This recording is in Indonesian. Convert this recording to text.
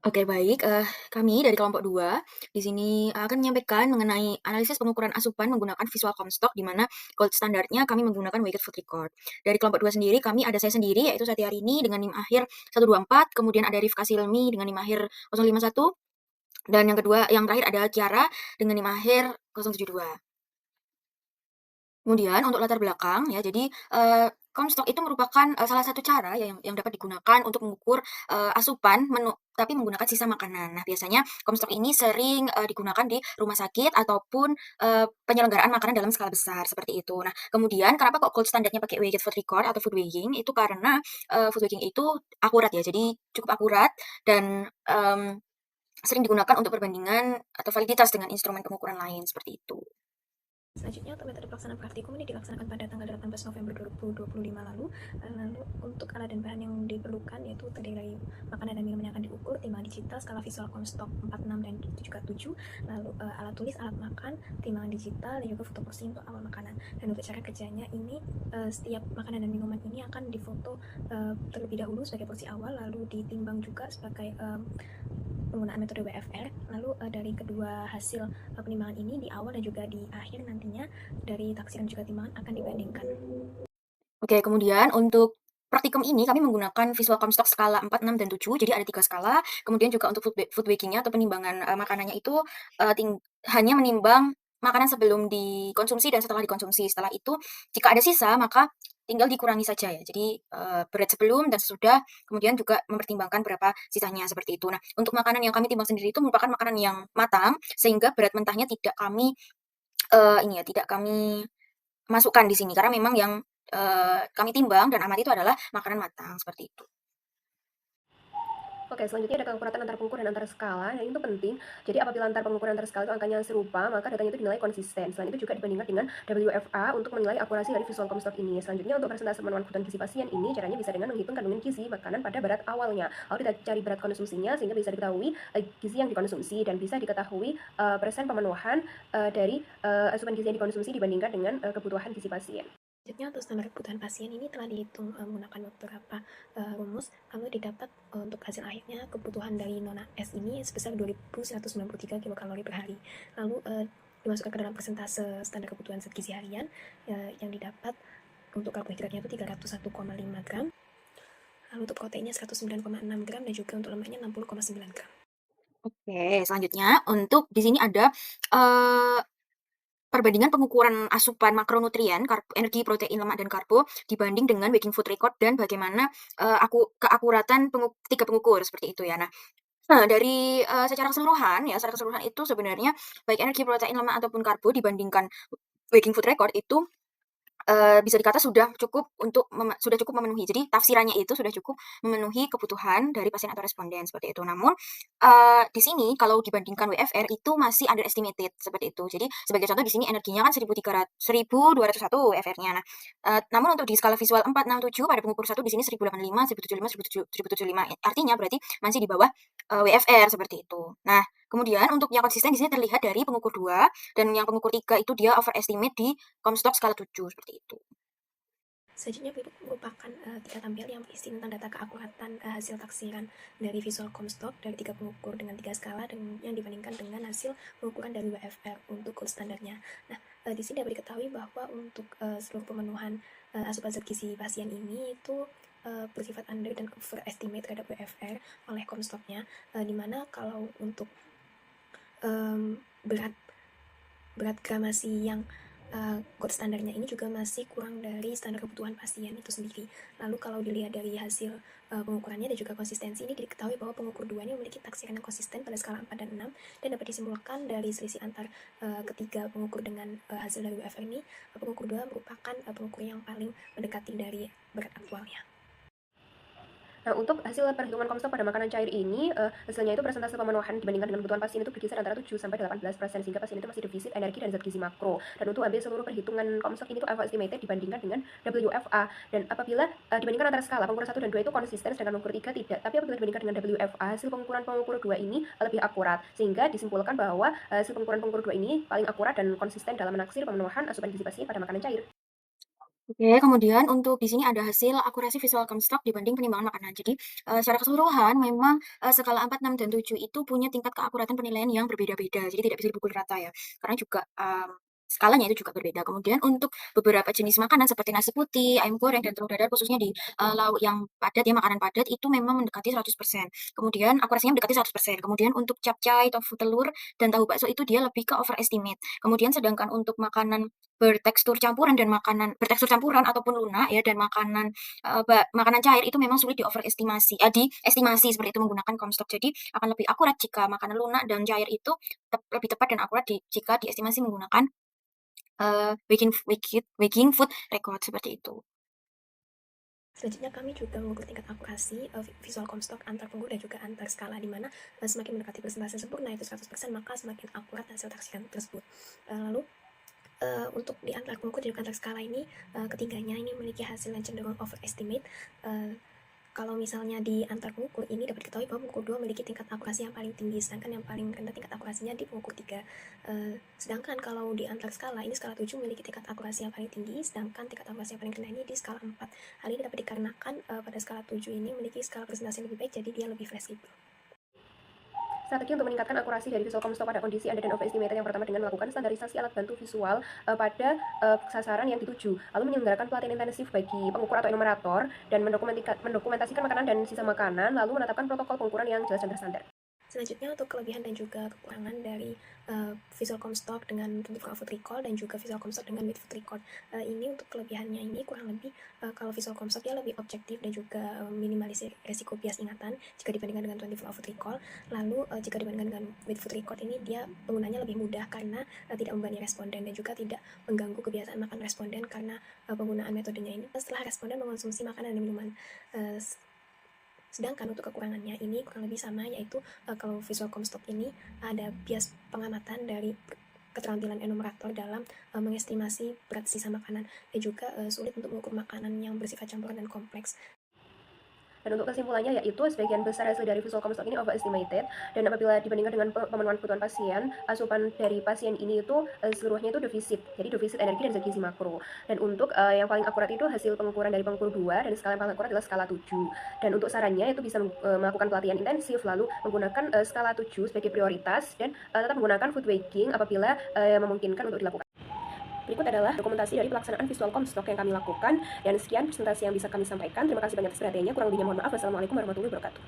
Oke baik, kami dari kelompok 2 di sini akan menyampaikan mengenai analisis pengukuran asupan menggunakan Visual Comstock di mana gold standarnya kami menggunakan Weighted Food Record. Dari kelompok 2 sendiri kami ada saya sendiri yaitu Satyharini dengan NIM akhir 124, kemudian ada Rifka Silmi dengan NIM akhir 051, dan yang kedua yang terakhir ada Kiara dengan NIM akhir 072. Kemudian untuk latar belakang ya, jadi, Comstock itu merupakan, salah satu cara ya yang dapat digunakan untuk mengukur, asupan menu tapi menggunakan sisa makanan. Nah, biasanya Comstock ini sering, digunakan di rumah sakit ataupun, penyelenggaraan makanan dalam skala besar, seperti itu. Nah, kemudian kenapa kok gold standardnya pakai weighted food record atau food weighing, itu karena, food weighing itu akurat ya, jadi cukup akurat dan, sering digunakan untuk perbandingan atau validitas dengan instrumen pengukuran lain, seperti itu. Selanjutnya, untuk metode pelaksanaan praktikum ini dilaksanakan pada tanggal 18 November 2025 lalu. Lalu untuk alat dan bahan yang diperlukan yaitu terdiri dari makanan dan minum yang akan diukur, timbangan digital, skala visual Comstock 46 dan juga 7, lalu alat tulis, alat makan, timbangan digital, dan juga foto porsi untuk awal makanan. Dan untuk cara kerjanya ini, setiap makanan dan minuman ini akan difoto terlebih dahulu sebagai porsi awal, lalu ditimbang juga sebagai penggunaan metode WFR. Lalu dari kedua hasil penimbangan ini di awal dan juga di akhir nantinya dari taksiran juga timbangan akan dibandingkan. Oke, kemudian untuk praktikum ini kami menggunakan Visual Comstock skala 4, 6, dan 7. Jadi ada 3 skala. Kemudian juga untuk food weighing-nya atau penimbangan, makanannya itu, hanya menimbang makanan sebelum dikonsumsi dan setelah dikonsumsi. Setelah itu jika ada sisa maka tinggal dikurangi saja ya. Jadi, berat sebelum dan sesudah, kemudian juga mempertimbangkan berapa sisanya, seperti itu. Nah, untuk makanan yang kami timbang sendiri itu merupakan makanan yang matang, sehingga berat mentahnya tidak kami, ini ya, tidak kami masukkan di sini karena memang yang, kami timbang dan amati itu adalah makanan matang, seperti itu. Oke, selanjutnya ada keakuratan antar pengukur dan antar skala, dan itu penting. Jadi apabila antar pengukur dan antar skala itu angkanya serupa, maka datanya itu dinilai konsisten. Selain itu juga dibandingkan dengan WFA untuk menilai akurasi dari visual Comstock ini. Selanjutnya untuk persentase pemenuhan kebutuhan gizi pasien ini, caranya bisa dengan menghitung kandungan gizi makanan pada berat awalnya. Lalu kita cari berat konsumsinya sehingga bisa diketahui gizi yang dikonsumsi dan bisa diketahui persen pemenuhan dari asupan gizi yang dikonsumsi dibandingkan dengan kebutuhan gizi pasien. Selanjutnya untuk standar kebutuhan pasien ini telah dihitung menggunakan beberapa rumus, lalu didapat untuk hasil akhirnya kebutuhan dari nona S ini sebesar 2193 kilokalori per hari. Lalu dimasukkan ke dalam persentase standar kebutuhan zat gizi harian yang didapat untuk karbohidratnya itu 301,5 gram, lalu untuk proteinnya 109,6 gram, dan juga untuk lemaknya 60,9 gram. Oke, selanjutnya untuk di sini ada, eee, perbandingan pengukuran asupan makronutrien, energi, protein, lemak, dan karbo dibanding dengan Baking Food Record dan bagaimana, keakuratan 3 pengukur, seperti itu ya. Nah, dari, secara keseluruhan ya, secara keseluruhan itu sebenarnya baik energi, protein, lemak, ataupun karbo dibandingkan Baking Food Record itu bisa dikata sudah cukup memenuhi. Jadi tafsirannya itu sudah cukup memenuhi kebutuhan dari pasien atau responden, seperti itu. Namun, di sini kalau dibandingkan WFR itu masih underestimated, seperti itu. Jadi sebagai contoh di sini energinya kan 1.201 WFR-nya. Nah, namun untuk di skala visual 4, 6, 7 pada pengukur 1 di sini 1085, 1075, 1075. Artinya berarti masih di bawah, WFR, seperti itu. Nah, kemudian untuk yang konsisten di sini terlihat dari pengukur 2 dan yang pengukur 3 itu dia overestimate di Comstock skala 7, seperti itu. Selanjutnya merupakan tiga tampil yang berisi tentang data keakuratan hasil taksiran dari visual Comstock dari tiga pengukur dengan tiga skala dan yang dibandingkan dengan hasil pengukuran dari WFR untuk gold standarnya. Nah, di sini dapat diketahui bahwa untuk seluruh pemenuhan asupan zat gizi pasien ini itu bersifat under dan overestimate terhadap WFR oleh Comstocknya, dimana kalau untuk berat gramasi yang gold standarnya ini juga masih kurang dari standar kebutuhan pasien itu sendiri. Lalu kalau dilihat dari hasil pengukurannya dan juga konsistensi, ini diketahui bahwa pengukur 2 ini memiliki taksiran yang konsisten pada skala 4 dan 6, dan dapat disimpulkan dari selisih antar ketiga pengukur dengan hasil dari WFR ini, pengukur 2 merupakan pengukur yang paling mendekati dari berat aktualnya. Nah, untuk hasil perhitungan Comstock pada makanan cair ini, hasilnya itu persentase pemenuhan dibandingkan dengan kebutuhan pasien itu berkisar antara 7-18%, sehingga pasien itu masih defisit energi dan zat gizi makro. Dan untuk ambil seluruh perhitungan Comstock ini tuh overestimated dibandingkan dengan WFA. Dan apabila dibandingkan antara skala pengukur 1 dan 2 itu konsisten, sedangkan pengukur 3 tidak. Tapi apabila dibandingkan dengan WFA, hasil pengukur 2 ini lebih akurat, sehingga disimpulkan bahwa hasil pengukur 2 ini paling akurat dan konsisten dalam menaksir pemenuhan asupan gizi pasien pada makanan cair. Oke, kemudian untuk di sini ada hasil akurasi visual Comstock dibanding penimbangan makanan. Jadi, secara keseluruhan memang, skala 4, 6, dan 7 itu punya tingkat keakuratan penilaian yang berbeda-beda, jadi tidak bisa dipukul rata ya. Karena juga, skalanya itu juga berbeda. Kemudian untuk beberapa jenis makanan seperti nasi putih, ayam goreng, dan telur dadar khususnya di, lauk yang padat ya, makanan padat itu memang mendekati 100%. Kemudian akurasinya mendekati 100%. Kemudian untuk capcay, tofu telur, dan tahu bakso itu dia lebih ke overestimate. Kemudian sedangkan untuk makanan bertekstur campuran ataupun lunak ya dan makanan, makanan cair itu memang sulit diestimasi seperti itu menggunakan Comstock. Jadi akan lebih akurat jika makanan lunak dan cair itu lebih tepat dan akurat jika diestimasi menggunakan, Baking Food Record seperti itu. Selanjutnya kami juga mengukur tingkat akurasi visual Comstock antar penggur dan juga antar skala, di mana semakin mendekati persentase sempurna yaitu 100%, maka semakin akurat hasil taksiran tersebut. Lalu untuk di antar pengukur dan juga antar skala ini, ketiganya ini memiliki hasil yang cenderung overestimate. Kalau misalnya di antar pengukur ini dapat diketahui bahwa pengukur 2 memiliki tingkat akurasi yang paling tinggi, sedangkan yang paling rendah tingkat akurasinya di pengukur 3. Sedangkan kalau di antar skala, ini skala 7 memiliki tingkat akurasi yang paling tinggi, sedangkan tingkat akurasi yang paling rendah ini di skala 4. Hal ini dapat dikarenakan pada skala 7 ini memiliki skala presentasi yang lebih baik, jadi dia lebih fleksibel. Strategi untuk meningkatkan akurasi dari visual Comstock pada kondisi under dan overestimated yang pertama dengan melakukan standarisasi alat bantu visual pada sasaran yang dituju, lalu menyelenggarakan pelatihan intensif bagi pengukur atau enumerator dan mendokumentasikan makanan dan sisa makanan, lalu menetapkan protokol pengukuran yang jelas dan terstandar. Selanjutnya untuk kelebihan dan juga kekurangan dari visual Comstock dengan 24 foot recall dan juga visual Comstock dengan mid foot record. Ini untuk kelebihannya ini kurang lebih kalau visual Comstock dia lebih objektif dan juga minimalisir resiko bias ingatan jika dibandingkan dengan 24 foot recall. Lalu jika dibandingkan dengan mid foot record ini dia penggunanya lebih mudah karena tidak membebani responden dan juga tidak mengganggu kebiasaan makan responden karena penggunaan metodenya ini setelah responden mengonsumsi makanan dan minuman. Sedangkan untuk kekurangannya ini kurang lebih sama, yaitu kalau visual Comstock ini ada bias pengamatan dari keterampilan enumerator dalam mengestimasi berat sisa makanan dan juga sulit untuk mengukur makanan yang bersifat campuran dan kompleks. Dan untuk kesimpulannya yaitu sebagian besar hasil dari visual Comstock ini overestimated, dan apabila dibandingkan dengan pemenuhan kebutuhan pasien, asupan dari pasien ini itu seluruhnya itu defisit. Jadi defisit energi dan zat gizi makro. Dan untuk yang paling akurat itu hasil pengukuran dari pengukur 2 dan skala yang paling akurat adalah skala 7. Dan untuk sarannya itu bisa melakukan pelatihan intensif, lalu menggunakan skala 7 sebagai prioritas dan tetap menggunakan food weighing apabila memungkinkan untuk dilakukan. Berikut adalah dokumentasi dari pelaksanaan visual Comstock yang kami lakukan, dan sekian presentasi yang bisa kami sampaikan. Terima kasih banyak atas perhatiannya. Kurang lebihnya mohon maaf. Wassalamualaikum warahmatullahi wabarakatuh.